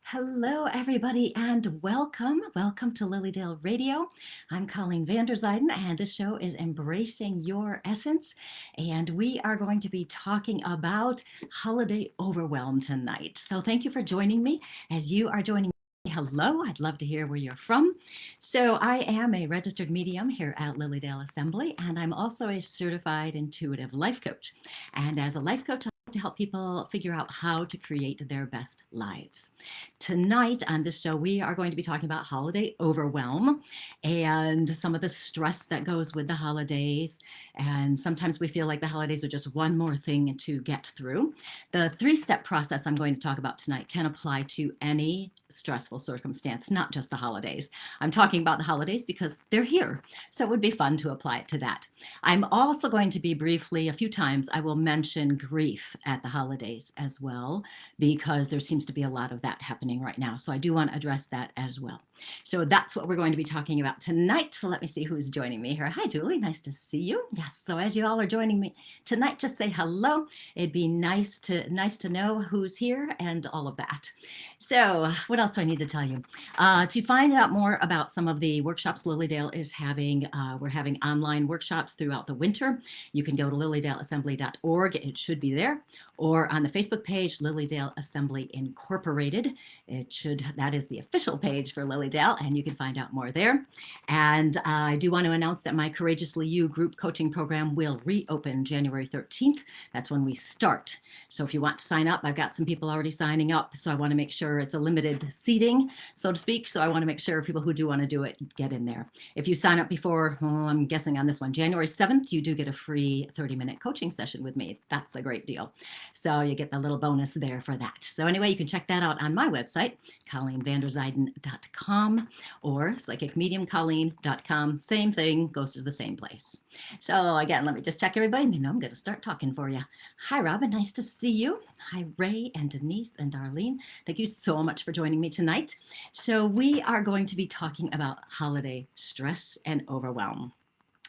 Hello, everybody, and welcome. Welcome to Lilydale Radio. I'm Colleen Vanderzijden, and this show is Embracing Your Essence. And we are going to be talking about holiday overwhelm tonight. So thank you for joining me. As you are joining me, hello, I'd love to hear where you're from. So I am a registered medium here at Lilydale Assembly, and I'm also a certified intuitive life coach. And as a life coach, to help people figure out how to create their best lives. Tonight on this show, we are going to be talking about holiday overwhelm and some of the stress that goes with the holidays. And sometimes we feel like the holidays are just one more thing to get through. The three-step process I'm going to talk about tonight can apply to any stressful circumstance, not just the holidays. I'm talking about the holidays because they're here, so it would be fun to apply it to that. I'm also going to be briefly, a few times, I will mention grief at the holidays as well, because there seems to be a lot of that happening right now. So I do want to address that as well. So that's what we're going to be talking about tonight. So let me see who's joining me here. Hi, Julie. Nice to see you. Yes. So as you all are joining me tonight, just say hello. It'd be nice to know who's here and all of that. So what else do I need to tell you? To find out more about some of the workshops Lilydale is having, we're having online workshops throughout the winter. You can go to lilydaleassembly.org. It should be there. Or on the Facebook page, Lilydale Assembly Incorporated. That is the official page for Lilydale, and you can find out more there. And I do want to announce that my Courageously You group coaching program will reopen January 13th. That's when we start. So if you want to sign up, I've got some people already signing up. So I want to make sure it's a limited seating, so to speak. So I want to make sure people who do want to do it get in there. If you sign up before, I'm guessing on this one, January 7th, you do get a free 30-minute coaching session with me. That's a great deal. So you get the little bonus there for that. So anyway, you can check that out on my website, ColleenVanderzijden.com, or psychicmediumcolleen.com. Same thing, goes to the same place. So again, let me just check everybody, and then I'm going to start talking for you. Hi, Robin. Nice to see you. Hi, Ray and Denise and Darlene. Thank you so much for joining me tonight. So we are going to be talking about holiday stress and overwhelm.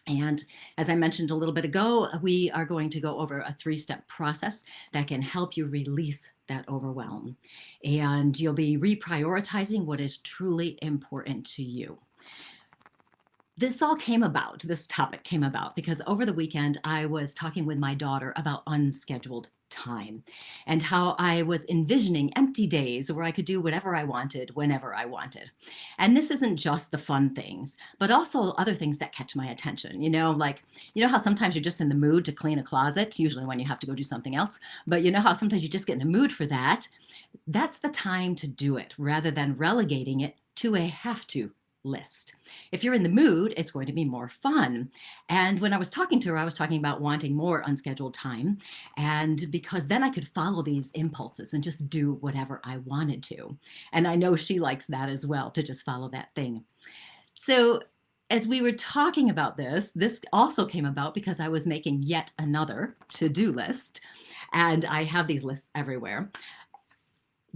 And as I mentioned a little bit ago, we are going to go over a three-step process that can help you release that overwhelm. And you'll be reprioritizing what is truly important to you. This topic came about because over the weekend, I was talking with my daughter about unscheduled time and how I was envisioning empty days where I could do whatever I wanted, whenever I wanted. And this isn't just the fun things, but also other things that catch my attention. How sometimes you're just in the mood to clean a closet, usually when you have to go do something else, but you know how sometimes you just get in the mood for that. That's the time to do it rather than relegating it to a have to list. If you're in the mood, it's going to be more fun. And when I was talking to her, I was talking about wanting more unscheduled time. And because then I could follow these impulses and just do whatever I wanted to. And I know she likes that as well, to just follow that thing. So as we were talking about this also came about because I was making yet another to-do list. And I have these lists everywhere.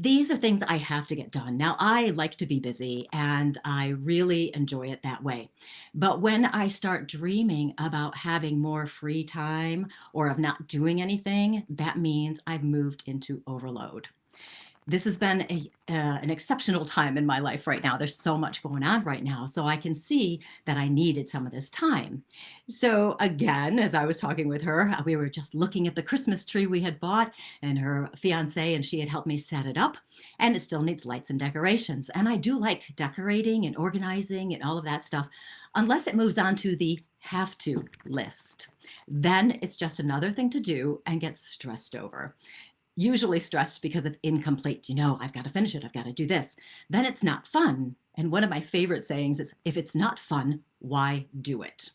These are things I have to get done. Now, I like to be busy and I really enjoy it that way. But when I start dreaming about having more free time or of not doing anything, that means I've moved into overload. This has been an exceptional time in my life right now. There's so much going on right now. So I can see that I needed some of this time. So again, as I was talking with her, we were just looking at the Christmas tree we had bought, and her fiance and she had helped me set it up, and it still needs lights and decorations. And I do like decorating and organizing and all of that stuff, unless it moves on to the have to list. Then it's just another thing to do and get stressed over. Usually stressed because it's incomplete. I've got to finish it. I've got to do this. Then it's not fun. And one of my favorite sayings is, if it's not fun, why do it?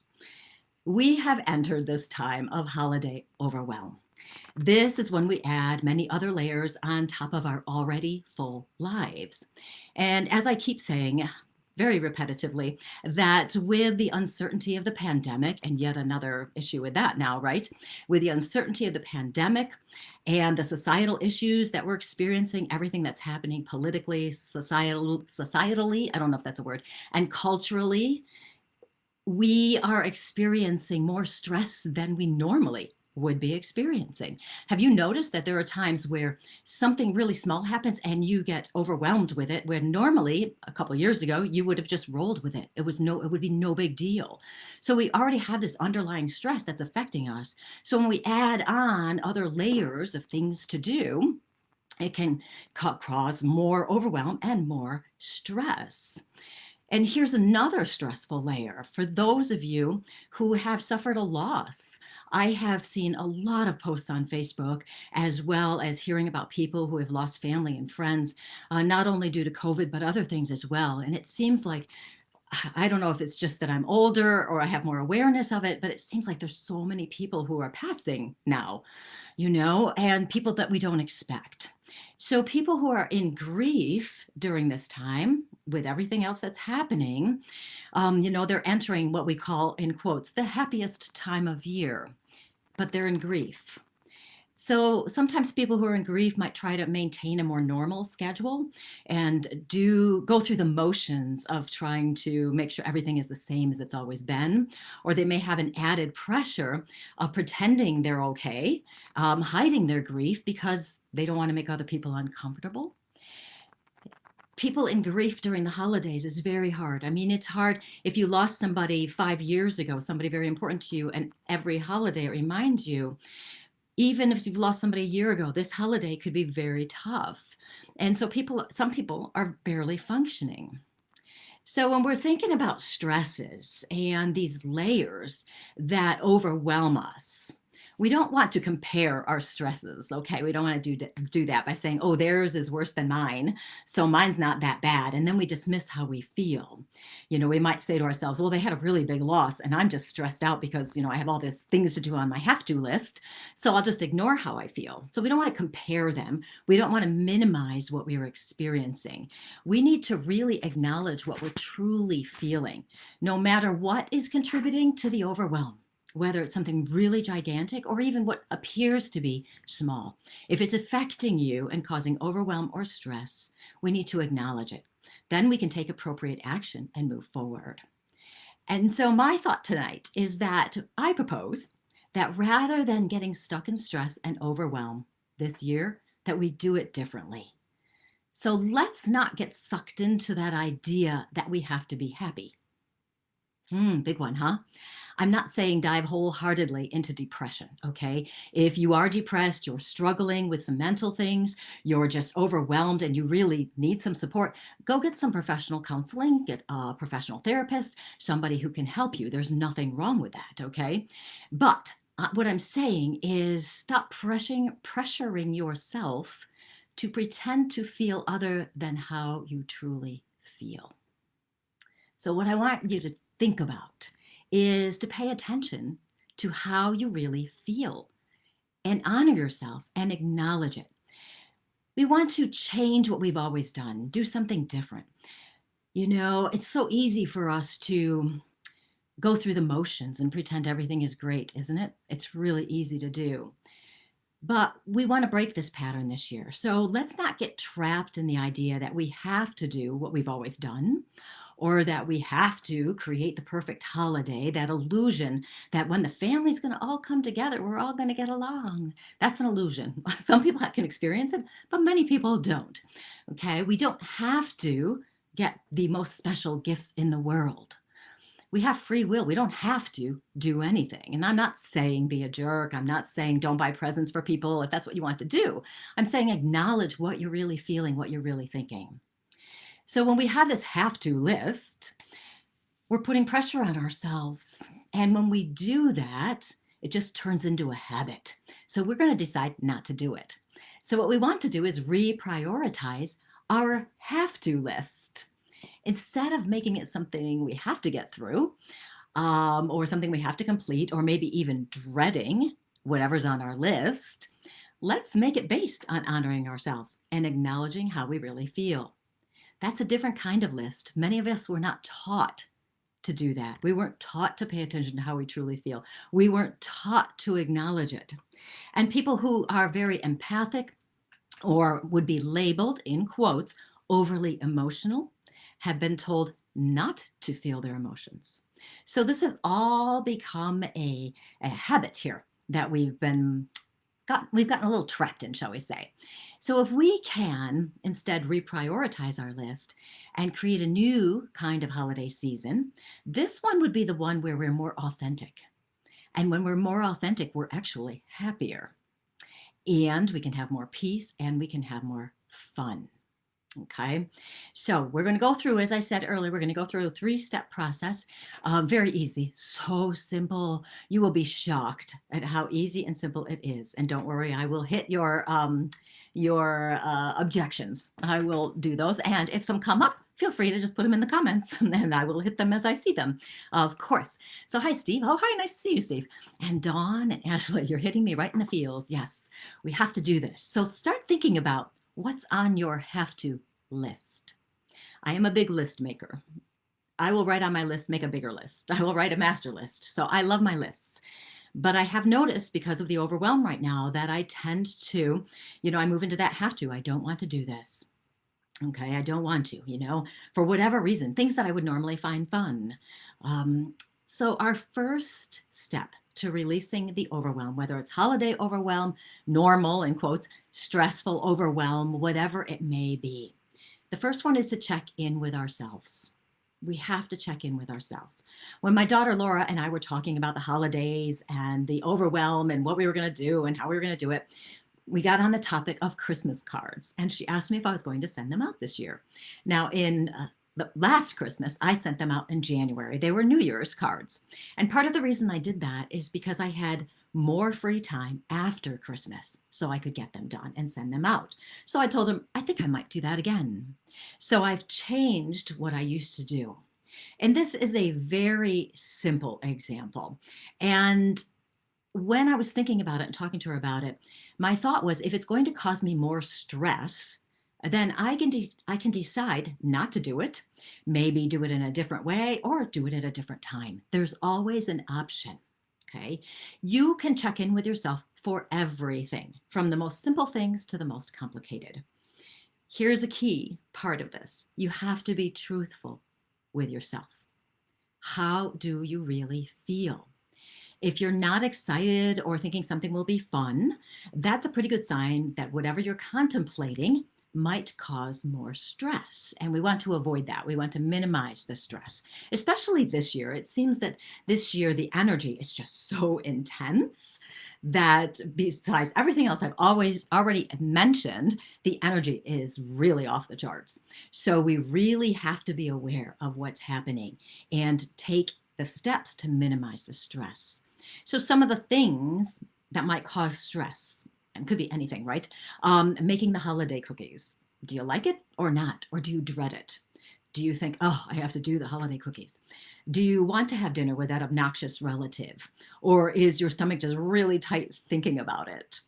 We have entered this time of holiday overwhelm. This is when we add many other layers on top of our already full lives. And as I keep saying, very repetitively, that with the uncertainty of the pandemic, and yet another issue with that now, right? With the uncertainty of the pandemic and the societal issues that we're experiencing, everything that's happening politically, societally, I don't know if that's a word, and culturally, we are experiencing more stress than we normally would be experiencing. Have you noticed that there are times where something really small happens and you get overwhelmed with it, where normally a couple of years ago you would have just rolled with it. It would be no big deal. So we already have this underlying stress that's affecting us. So when we add on other layers of things to do, it can cause more overwhelm and more stress. And here's another stressful layer for those of you who have suffered a loss. I have seen a lot of posts on Facebook, as well as hearing about people who have lost family and friends, not only due to COVID, but other things as well. And it seems like, I don't know if it's just that I'm older or I have more awareness of it, but it seems like there's so many people who are passing now, and people that we don't expect. So people who are in grief during this time, with everything else that's happening, they're entering what we call, in quotes, the happiest time of year, but they're in grief. So sometimes people who are in grief might try to maintain a more normal schedule and go through the motions of trying to make sure everything is the same as it's always been. Or they may have an added pressure of pretending they're okay, hiding their grief because they don't want to make other people uncomfortable. People in grief during the holidays is very hard. I mean, it's hard if you lost somebody 5 years ago, somebody very important to you, and every holiday it reminds you. Even if you've lost somebody a year ago, this holiday could be very tough. And so some people are barely functioning. So when we're thinking about stresses and these layers that overwhelm us, we don't want to compare our stresses. Okay, we don't want to do that by saying, oh, theirs is worse than mine, so mine's not that bad. And then we dismiss how we feel. We might say to ourselves, well, they had a really big loss and I'm just stressed out because, I have all these things to do on my have-to list. So I'll just ignore how I feel. So we don't want to compare them. We don't want to minimize what we are experiencing. We need to really acknowledge what we're truly feeling, no matter what is contributing to the overwhelm, whether it's something really gigantic or even what appears to be small. If it's affecting you and causing overwhelm or stress, we need to acknowledge it. Then we can take appropriate action and move forward. And so my thought tonight is that I propose that rather than getting stuck in stress and overwhelm this year, that we do it differently. So let's not get sucked into that idea that we have to be happy. Big one, huh? I'm not saying dive wholeheartedly into depression, okay? If you are depressed, you're struggling with some mental things, you're just overwhelmed and you really need some support, go get some professional counseling, get a professional therapist, somebody who can help you. There's nothing wrong with that, okay? But what I'm saying is stop pressuring yourself to pretend to feel other than how you truly feel. So what I want you to think about is to pay attention to how you really feel and honor yourself and acknowledge it. We want to change what we've always done, do something different. It's so easy for us to go through the motions and pretend everything is great, isn't it? It's really easy to do. But we want to break this pattern this year. So let's not get trapped in the idea that we have to do what we've always done, or that we have to create the perfect holiday, that illusion that when the family's going to all come together, we're all going to get along. That's an illusion. Some people can experience it, but many people don't. Okay, we don't have to get the most special gifts in the world. We have free will. We don't have to do anything. And I'm not saying be a jerk. I'm not saying don't buy presents for people if that's what you want to do. I'm saying acknowledge what you're really feeling, what you're really thinking. So when we have this have to list, we're putting pressure on ourselves. And when we do that, it just turns into a habit. So we're going to decide not to do it. So what we want to do is reprioritize our have to list. Instead of making it something we have to get through, or something we have to complete, or maybe even dreading whatever's on our list, let's make it based on honoring ourselves and acknowledging how we really feel. That's a different kind of list. Many of us were not taught to do that. We weren't taught to pay attention to how we truly feel. We weren't taught to acknowledge it. And people who are very empathic or would be labeled, in quotes, overly emotional, have been told not to feel their emotions. So this has all become a habit here. that we've gotten a little trapped in, shall we say. So if we can instead reprioritize our list and create a new kind of holiday season, this one would be the one where we're more authentic. And when we're more authentic, we're actually happier. And we can have more peace and we can have more fun. Okay, so we're going to go through, as I said earlier, we're going to go through a 3-step process. Very easy, so simple. You will be shocked at how easy and simple it is. And don't worry, I will hit your objections. I will do those. And if some come up, feel free to just put them in the comments and I will hit them as I see them, of course. So hi, Steve. Oh, hi, nice to see you, Steve. And Dawn and Ashley, you're hitting me right in the feels. Yes, we have to do this. So start thinking about what's on your have to list. I am a big list maker. I will write on my list, make a bigger list. I will write a master list. So I love my lists. But I have noticed because of the overwhelm right now that I tend to, I move into that have to. I don't want to do this. Okay, I don't want to, for whatever reason, things that I would normally find fun. So our first step to releasing the overwhelm, whether it's holiday overwhelm, normal, in quotes, stressful overwhelm, whatever it may be. The first one is to check in with ourselves. We have to check in with ourselves. When my daughter Laura and I were talking about the holidays and the overwhelm and what we were going to do and how we were going to do it, we got on the topic of Christmas cards. And she asked me if I was going to send them out this year. Now, in the last Christmas, I sent them out in January. They were New Year's cards. And part of the reason I did that is because I had more free time after Christmas so I could get them done and send them out. So I told him, I think I might do that again. So I've changed what I used to do. And this is a very simple example. And when I was thinking about it and talking to her about it, my thought was, if it's going to cause me more stress, then I can decide not to do it, maybe do it in a different way or do it at a different time. There's always an option, okay? You can check in with yourself for everything, from the most simple things to the most complicated. Here's a key part of this. You have to be truthful with yourself. How do you really feel? If you're not excited or thinking something will be fun, that's a pretty good sign that whatever you're contemplating might cause more stress. And we want to avoid that. We want to minimize the stress, especially this year. It seems that this year the energy is just so intense that besides everything else I've already mentioned, the energy is really off the charts. So we really have to be aware of what's happening and take the steps to minimize the stress. So some of the things that might cause stress, and could be anything, right? Making the holiday cookies. Do you like it or not? Or do you dread it? Do you think, oh, I have to do the holiday cookies? Do you want to have dinner with that obnoxious relative? Or is your stomach just really tight thinking about it?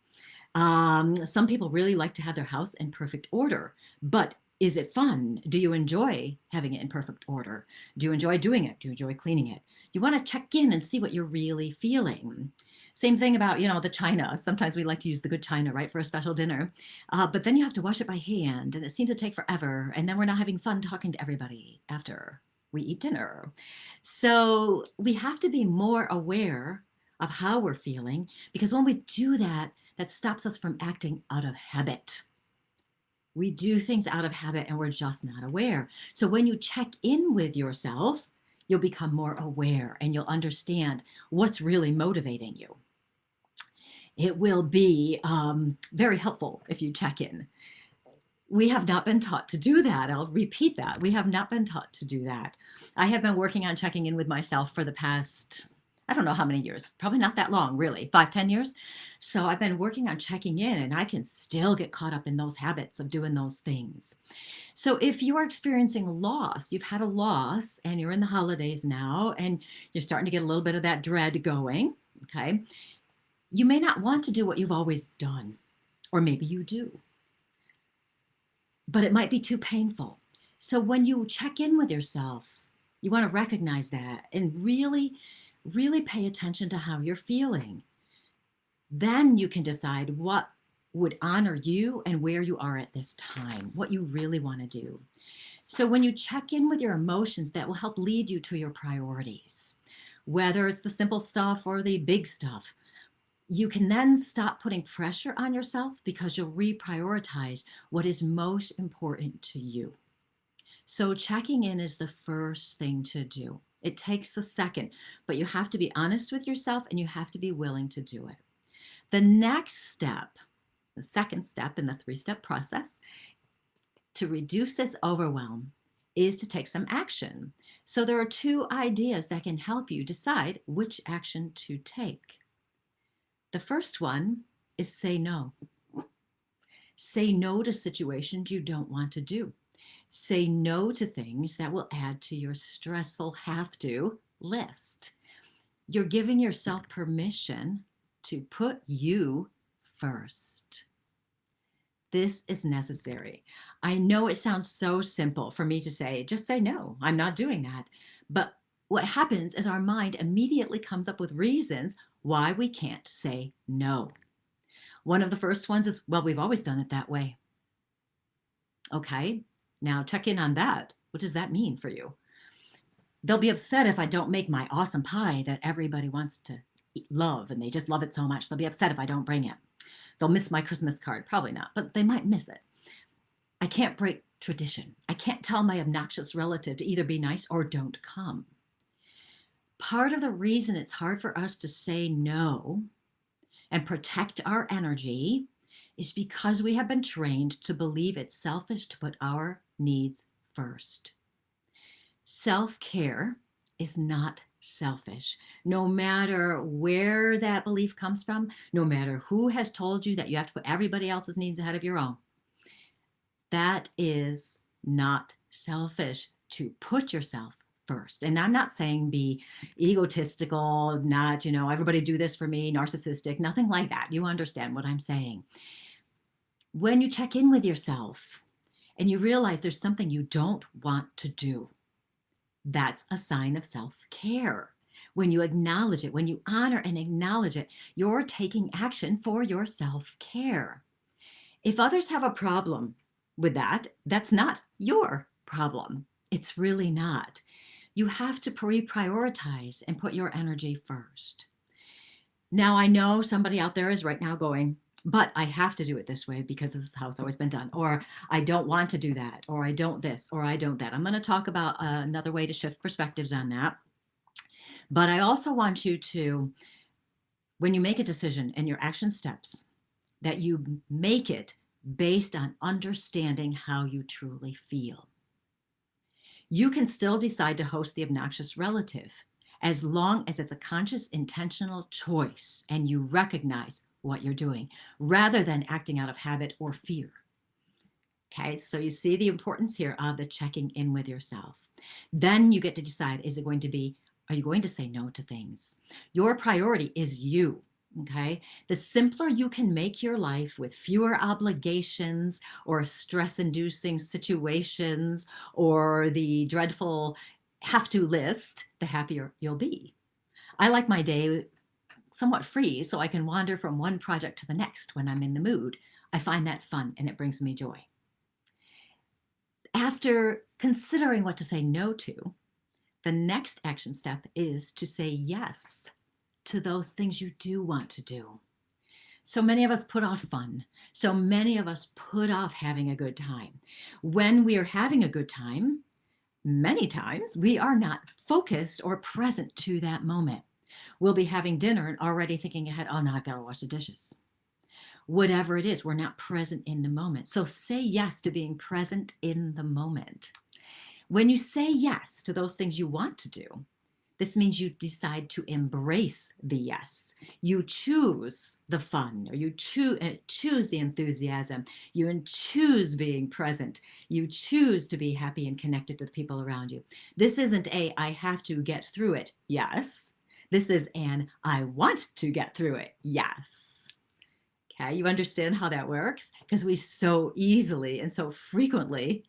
Some people really like to have their house in perfect order, but is it fun? Do you enjoy having it in perfect order? Do you enjoy doing it? Do you enjoy cleaning it? You want to check in and see what you're really feeling. Same thing about, the china. Sometimes we like to use the good china, right, for a special dinner. But then you have to wash it by hand, and it seems to take forever. And then we're not having fun talking to everybody after we eat dinner. So we have to be more aware of how we're feeling, because when we do that, that stops us from acting out of habit. We do things out of habit and we're just not aware. So when you check in with yourself, you'll become more aware and you'll understand what's really motivating you. It will be very helpful if you check in. We have not been taught to do that. I'll repeat that. We have not been taught to do that. I have been working on checking in with myself for the past, I don't know how many years, probably not that long, really, 5-10 years. So I've been working on checking in and I can still get caught up in those habits of doing those things. So if you are experiencing loss, you've had a loss and you're in the holidays now and you're starting to get a little bit of that dread going, okay, you may not want to do what you've always done, or maybe you do, but it might be too painful. So when you check in with yourself, you want to recognize that and really pay attention to how you're feeling. Then you can decide what would honor you and where you are at this time, what you really want to do. So when you check in with your emotions, that will help lead you to your priorities, whether it's the simple stuff or the big stuff. You can then stop putting pressure on yourself because you'll reprioritize what is most important to you. So checking in is the first thing to do. It takes a second, but you have to be honest with yourself and you have to be willing to do it. The next step, the second step in the 3-step process to reduce this overwhelm is to take some action. So there are 2 ideas that can help you decide which action to take. The first one is say no. Say no to situations you don't want to do. Say no to things that will add to your stressful have to list. You're giving yourself permission to put you first. This is necessary. I know it sounds so simple for me to say, just say no, I'm not doing that. But what happens is our mind immediately comes up with reasons why we can't say no. One of the first ones is, well, we've always done it that way. Okay, now check in on that. What does that mean for you? They'll be upset if I don't make my awesome pie that everybody wants to love and they just love it so much. They'll be upset if I don't bring it. They'll miss my Christmas card. Probably not, but they might miss it. I can't break tradition. I can't tell my obnoxious relative to either be nice or don't come. Part of the reason it's hard for us to say no and protect our energy is because we have been trained to believe it's selfish to put our needs first. Self-care is not selfish. No matter where that belief comes from, no matter who has told you that you have to put everybody else's needs ahead of your own, that is not selfish to put yourself first. And I'm not saying be egotistical, not, everybody do this for me, narcissistic, nothing like that. You understand what I'm saying. When you check in with yourself and you realize there's something you don't want to do, that's a sign of self-care. When you acknowledge it, when you honor and acknowledge it, you're taking action for your self-care. If others have a problem with that, that's not your problem. It's really not. You have to reprioritize and put your energy first. Now, I know somebody out there is right now going, but I have to do it this way because this is how it's always been done. Or I don't want to do that. Or I don't this, or I don't that. I'm going to talk about another way to shift perspectives on that. But I also want you to, when you make a decision and your action steps, that you make it based on understanding how you truly feel. You can still decide to host the obnoxious relative as long as it's a conscious, intentional choice and you recognize what you're doing rather than acting out of habit or fear. Okay, so you see the importance here of the checking in with yourself. Then you get to decide, are you going to say no to things? Your priority is you. Okay, the simpler you can make your life with fewer obligations or stress-inducing situations or the dreadful have to list, the happier you'll be. I like my day somewhat free so I can wander from one project to the next when I'm in the mood. I find that fun and it brings me joy. After considering what to say no to, the next action step is to say yes to those things you do want to do. So many of us put off fun. So many of us put off having a good time. When we are having a good time, many times we are not focused or present to that moment. We'll be having dinner and already thinking ahead, oh, now I've got to wash the dishes. Whatever it is, we're not present in the moment. So say yes to being present in the moment. When you say yes to those things you want to do, this means you decide to embrace the yes. You choose the fun, or you choose the enthusiasm. You choose being present. You choose to be happy and connected to the people around you. This isn't I have to get through it. Yes. This is an I want to get through it. Yes. Okay, you understand how that works? Because we so easily and so frequently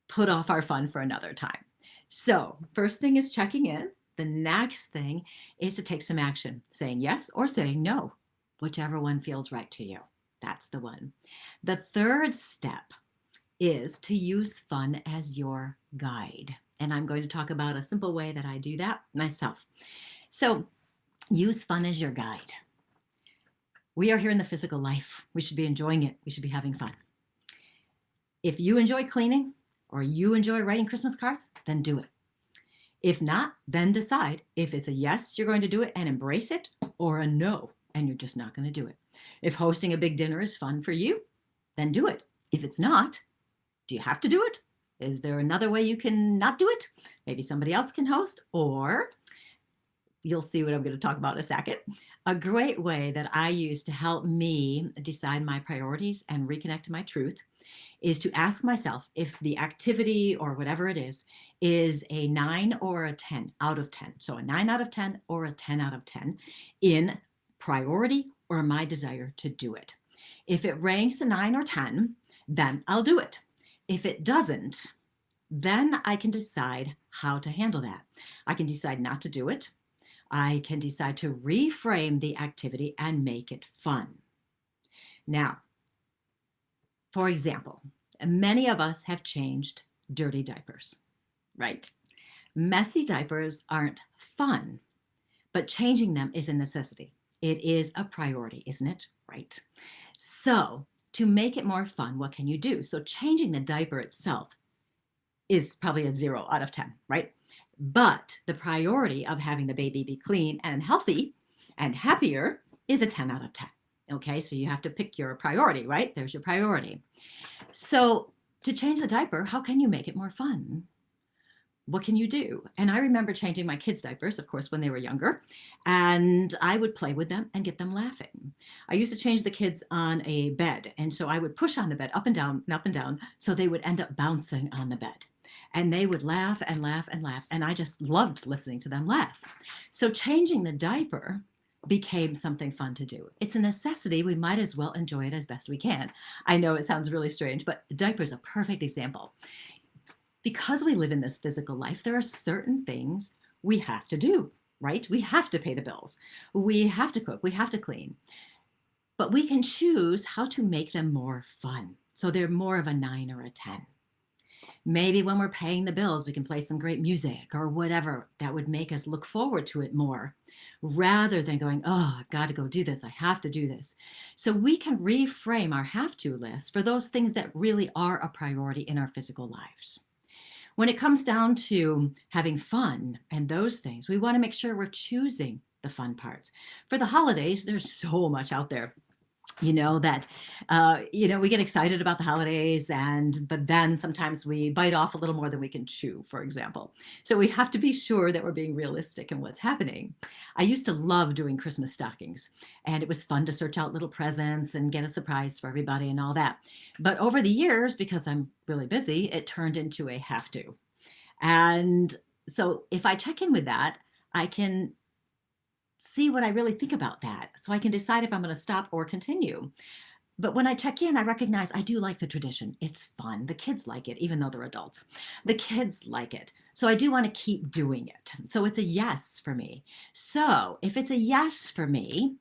put off our fun for another time. So first thing is checking in. The next thing is to take some action, saying yes or saying no, whichever one feels right to you. That's the one. The third step is to use fun as your guide. And I'm going to talk about a simple way that I do that myself. So use fun as your guide. We are here in the physical life. We should be enjoying it. We should be having fun. If you enjoy cleaning or you enjoy writing Christmas cards, then do it. If not, then decide if it's a yes, you're going to do it and embrace it, or a no, and you're just not going to do it. If hosting a big dinner is fun for you, then do it. If it's not, do you have to do it? Is there another way you can not do it? Maybe somebody else can host, or you'll see what I'm going to talk about in a second. A great way that I use to help me decide my priorities and reconnect to my truth is to ask myself if the activity or whatever it is a 9 or a 10 out of 10. So a 9 out of 10 or a 10 out of 10 in priority or my desire to do it. If it ranks a 9 or 10, then I'll do it. If it doesn't, then I can decide how to handle that. I can decide not to do it. I can decide to reframe the activity and make it fun. Now, for example, many of us have changed dirty diapers, right? Messy diapers aren't fun, but changing them is a necessity. It is a priority, isn't it? Right. So to make it more fun, what can you do? So changing the diaper itself is probably a 0 out of 10, right? But the priority of having the baby be clean and healthy and happier is a 10 out of 10. Okay, so you have to pick your priority, right? There's your priority. So to change the diaper, how can you make it more fun? What can you do? And I remember changing my kids' diapers, of course, when they were younger, and I would play with them and get them laughing. I used to change the kids on a bed, and so I would push on the bed up and down, so they would end up bouncing on the bed. And they would laugh and laugh and laugh, and I just loved listening to them laugh. So changing the diaper became something fun to do. It's a necessity. We might as well enjoy it as best we can. I know it sounds really strange, but diapers are a perfect example. Because we live in this physical life, there are certain things we have to do, right? We have to pay the bills. We have to cook. We have to clean. But we can choose how to make them more fun. So they're more of a 9 or a 10. Maybe when we're paying the bills, we can play some great music or whatever that would make us look forward to it more rather than going, oh, I've got to go do this. I have to do this. So we can reframe our have to list for those things that really are a priority in our physical lives. When it comes down to having fun and those things, we want to make sure we're choosing the fun parts. For the holidays, there's so much out there. That we get excited about the holidays, but then sometimes we bite off a little more than we can chew, for example. So we have to be sure that we're being realistic in what's happening. I used to love doing Christmas stockings, and it was fun to search out little presents and get a surprise for everybody and all that. But over the years, because I'm really busy, it turned into a have to. And so if I check in with that, I can see what I really think about that. So I can decide if I'm going to stop or continue. But when I check in, I recognize I do like the tradition. It's fun. The kids like it, even though they're adults. The kids like it. So I do want to keep doing it. So it's a yes for me. So if it's a yes for me,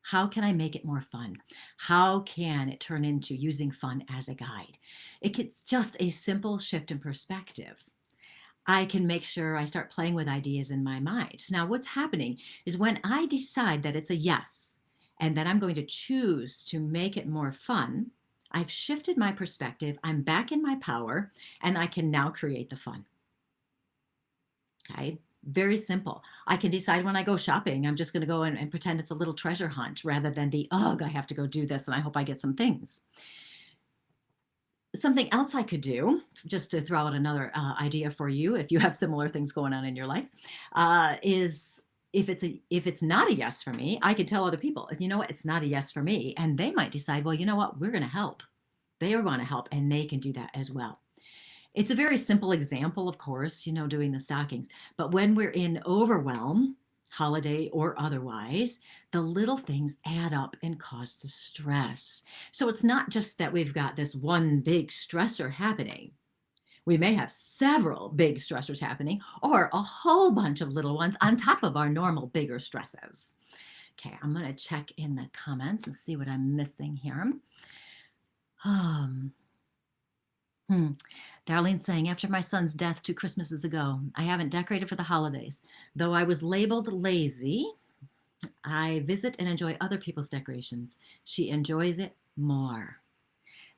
how can I make it more fun? How can it turn into using fun as a guide? It's just a simple shift in perspective. I can make sure I start playing with ideas in my mind. Now, what's happening is when I decide that it's a yes, and that I'm going to choose to make it more fun, I've shifted my perspective, I'm back in my power, and I can now create the fun. Okay, very simple. I can decide when I go shopping, I'm just going to go and pretend it's a little treasure hunt rather than the, ugh, I have to go do this and I hope I get some things. Something else I could do, just to throw out another idea for you, if you have similar things going on in your life, is if it's not a yes for me, I could tell other people, you know what, it's not a yes for me. And they might decide, well, you know what, we're going to help. They want to help, and they can do that as well. It's a very simple example, of course, doing the stockings. But when we're in overwhelm, holiday or otherwise, the little things add up and cause the stress. So it's not just that we've got this one big stressor happening. We may have several big stressors happening or a whole bunch of little ones on top of our normal bigger stresses. Okay, I'm going to check in the comments and see what I'm missing here. Darlene saying, after my son's death 2 Christmases ago, I haven't decorated for the holidays. Though I was labeled lazy, I visit and enjoy other people's decorations. She enjoys it more.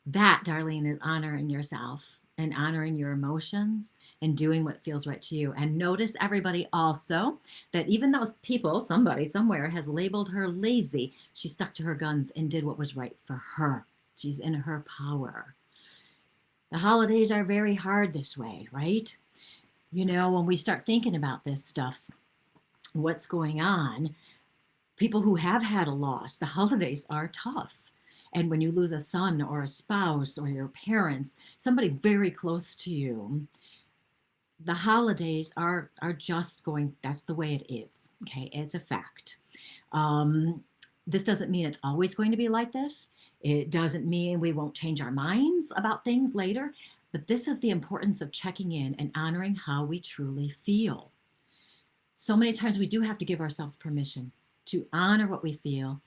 That, Darlene, is honoring yourself and honoring your emotions and doing what feels right to you. And notice, everybody, also that even those people, somebody somewhere has labeled her lazy, she stuck to her guns and did what was right for her. She's in her power. The holidays are very hard this way, right? You know, when we start thinking about this stuff, what's going on, people who have had a loss, the holidays are tough. And when you lose a son or a spouse or your parents, somebody very close to you, the holidays are just going, that's the way it is. Okay, it's a fact. This doesn't mean it's always going to be like this. It doesn't mean we won't change our minds about things later, but this is the importance of checking in and honoring how we truly feel. So many times we do have to give ourselves permission to honor what we feel,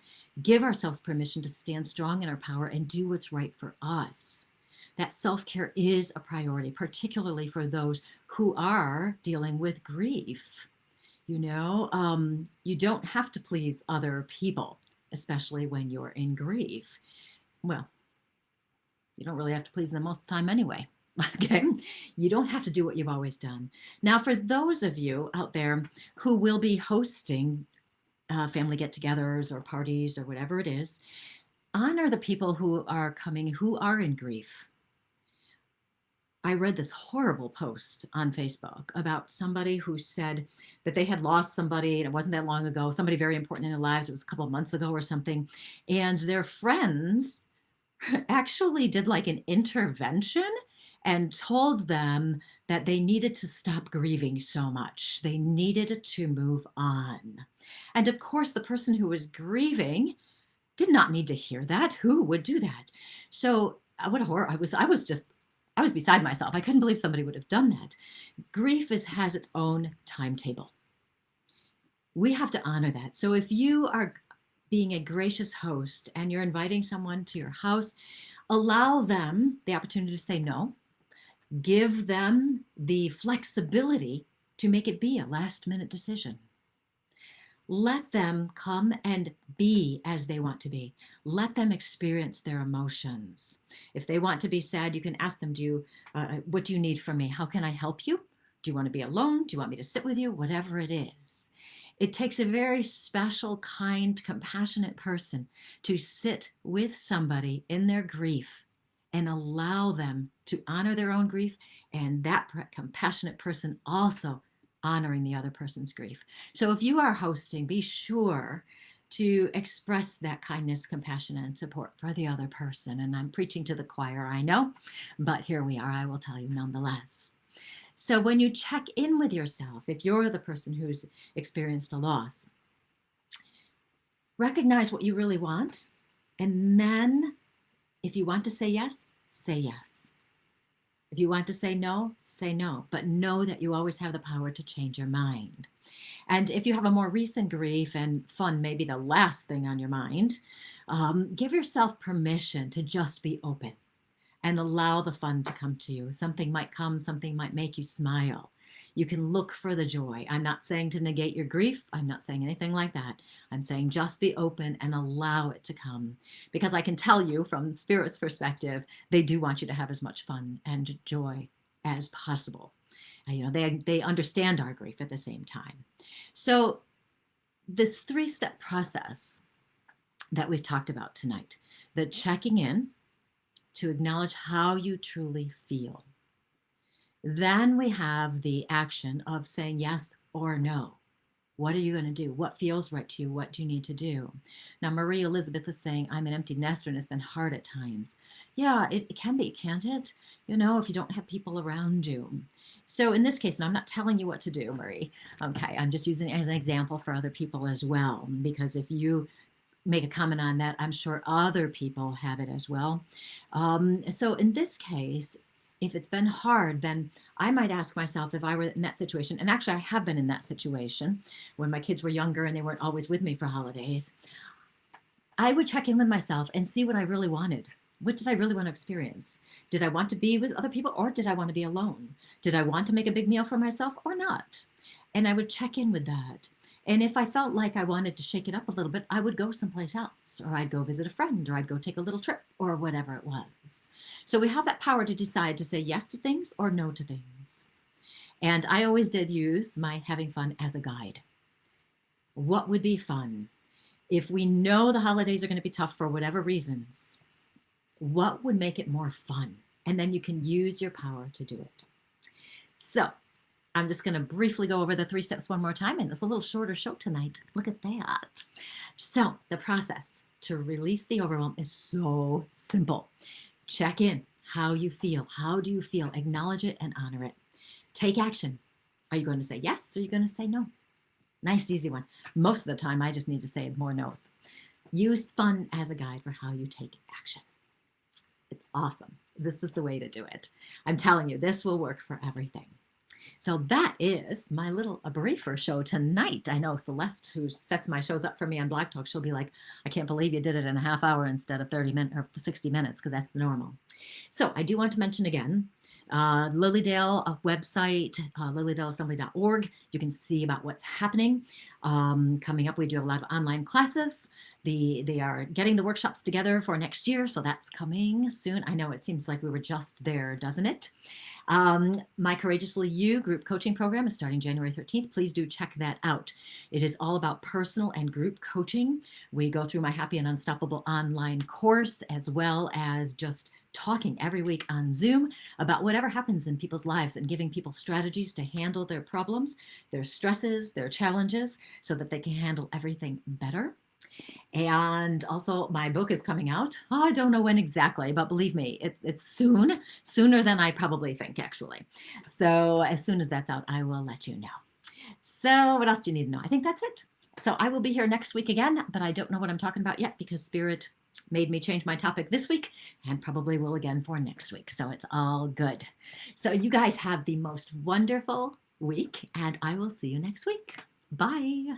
give ourselves permission to stand strong in our power and do what's right for us. That self-care is a priority, particularly for those who are dealing with grief. You know, you don't have to please other people, especially when you're in grief. Well, you don't really have to please them most of the time anyway. Okay, you don't have to do what you've always done. Now, for those of you out there who will be hosting family get-togethers or parties or whatever it is, honor the people who are coming who are in grief. I read this horrible post on Facebook about somebody who said that they had lost somebody, and it wasn't that long ago, somebody very important in their lives. It was a couple of months ago or something. And their friends actually did like an intervention and told them that they needed to stop grieving so much. They needed to move on. And of course, the person who was grieving did not need to hear that. Who would do that? So what a horror. I was beside myself. I couldn't believe somebody would have done that. Grief has its own timetable. We have to honor that. So if you are being a gracious host and you're inviting someone to your house, allow them the opportunity to say no. Give them the flexibility to make it be a last minute decision. Let them come and be as they want to be. Let them experience their emotions. If they want to be sad, you can ask them, what do you need from me? How can I help you? Do you want to be alone? Do you want me to sit with you? Whatever it is. It takes a very special, kind, compassionate person to sit with somebody in their grief and allow them to honor their own grief, and that compassionate person also honoring the other person's grief. So if you are hosting, be sure to express that kindness, compassion, and support for the other person. And I'm preaching to the choir, I know, but here we are, I will tell you nonetheless. So when you check in with yourself, if you're the person who's experienced a loss, recognize what you really want. And then if you want to say yes, say yes. If you want to say no, but know that you always have the power to change your mind. And if you have a more recent grief and fun may be the last thing on your mind, give yourself permission to just be open and allow the fun to come to you. Something might come, something might make you smile. You can look for the joy. I'm not saying to negate your grief. I'm not saying anything like that. I'm saying just be open and allow it to come. Because I can tell you from Spirit's perspective, they do want you to have as much fun and joy as possible. You know, they understand our grief at the same time. So this 3-step process that we've talked about tonight, the checking in to acknowledge how you truly feel. Then we have the action of saying yes or no. What are you going to do? What feels right to you? What do you need to do? Now, Marie Elizabeth is saying, I'm an empty nester and it's been hard at times. Yeah, it can be, can't it? You know, if you don't have people around you. So in this case, and I'm not telling you what to do, Marie. Okay, I'm just using it as an example for other people as well. Because if you make a comment on that, I'm sure other people have it as well. So in this case, if it's been hard, then I might ask myself if I were in that situation, and actually I have been in that situation when my kids were younger and they weren't always with me for holidays, I would check in with myself and see what I really wanted. What did I really want to experience? Did I want to be with other people or did I want to be alone? Did I want to make a big meal for myself or not? And I would check in with that. And if I felt like I wanted to shake it up a little bit, I would go someplace else, or I'd go visit a friend, or I'd go take a little trip, or whatever it was. So we have that power to decide to say yes to things or no to things. And I always did use my having fun as a guide. What would be fun? If we know the holidays are going to be tough for whatever reasons, what would make it more fun? And then you can use your power to do it. So I'm just going to briefly go over the 3 steps one more time, and it's a little shorter show tonight. Look at that. So the process to release the overwhelm is so simple. Check in how you feel. How do you feel? Acknowledge it and honor it. Take action. Are you going to say yes, or are you going to say no? Nice, easy one. Most of the time, I just need to say more no's. Use fun as a guide for how you take action. It's awesome. This is the way to do it. I'm telling you, this will work for everything. So that is my little briefer show tonight. I know Celeste, who sets my shows up for me on Blog Talk, she'll be like, I can't believe you did it in a half hour instead of 30 minutes or 60 minutes, because that's the normal. So I do want to mention again, Lilydale website, lilydaleassembly.org. You can see about what's happening. Coming up, we do have a lot of online classes. They are getting the workshops together for next year, so that's coming soon. I know it seems like we were just there, doesn't it? My Courageously You group coaching program is starting January 13th. Please do check that out. It is all about personal and group coaching. We go through my Happy and Unstoppable online course, as well as just talking every week on Zoom about whatever happens in people's lives and giving people strategies to handle their problems, their stresses, their challenges, so that they can handle everything better. And also my book is coming out. Oh, I don't know when exactly, but believe me, it's soon, sooner than I probably think, actually. So as soon as that's out, I will let you know. So what else do you need to know? I think that's it. So I will be here next week again, but I don't know what I'm talking about yet because Spirit made me change my topic this week and probably will again for next week. So it's all good. So you guys have the most wonderful week, and I will see you next week. Bye.